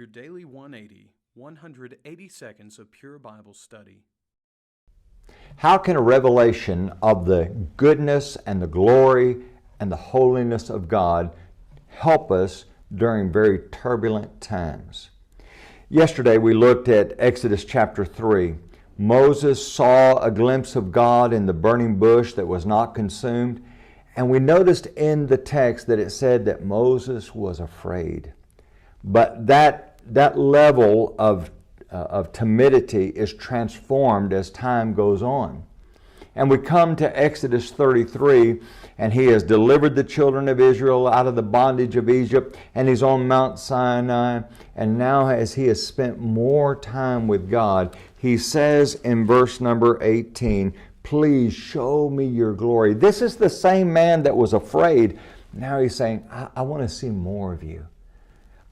Your Daily 180, 180 seconds of pure Bible study. How can a revelation of the goodness and the glory and the holiness of God help us during very turbulent times? Yesterday we looked at Exodus chapter 3. Moses saw a glimpse of God in the burning bush that was not consumed, and we noticed in the text that it said that Moses was afraid. But that level of timidity is transformed as time goes on. And we come to Exodus 33, and he has delivered the children of Israel out of the bondage of Egypt, and he's on Mount Sinai. And now as he has spent more time with God, he says in verse number 18, "Please show me your glory." This is the same man that was afraid. Now he's saying, I want to see more of you.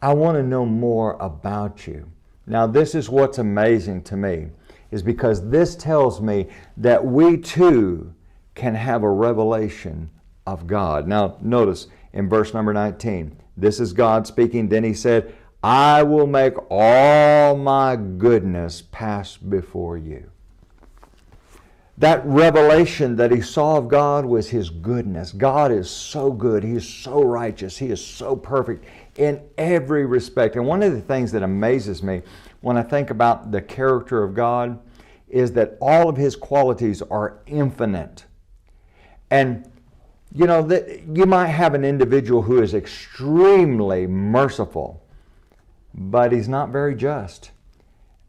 I want to know more about you. Now this is what's amazing to me, is because this tells me that we too can have a revelation of God. Now notice in verse number 19, this is God speaking. Then he said, "I will make all my goodness pass before you." That revelation that he saw of God was his goodness. God is so good. He is so righteous. He is so perfect in every respect. And one of the things that amazes me when I think about the character of God is that all of his qualities are infinite. And you know, that you might have an individual who is extremely merciful, but he's not very just.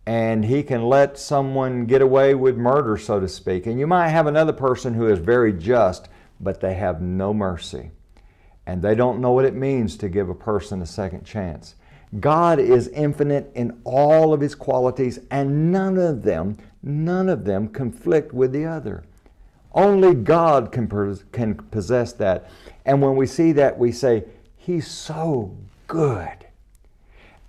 And he can let someone get away with murder, so to speak. And you might have another person who is very just, but they have no mercy. And they don't know what it means to give a person a second chance. God is infinite in all of his qualities, and none of them conflict with the other. Only God can possess that. And when we see that, we say, he's so good.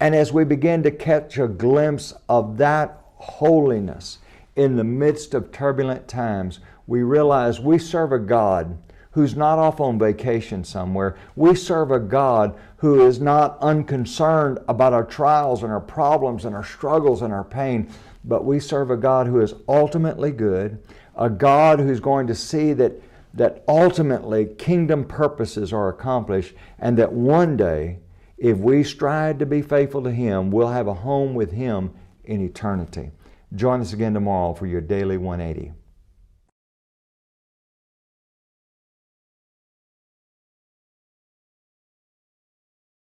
And as we begin to catch a glimpse of that holiness in the midst of turbulent times, we realize we serve a God who's not off on vacation somewhere. We serve a God who is not unconcerned about our trials and our problems and our struggles and our pain, but we serve a God who is ultimately good, a God who's going to see that ultimately kingdom purposes are accomplished, and that one day, if we strive to be faithful to him, we'll have a home with him in eternity. Join us again tomorrow for your Daily 180.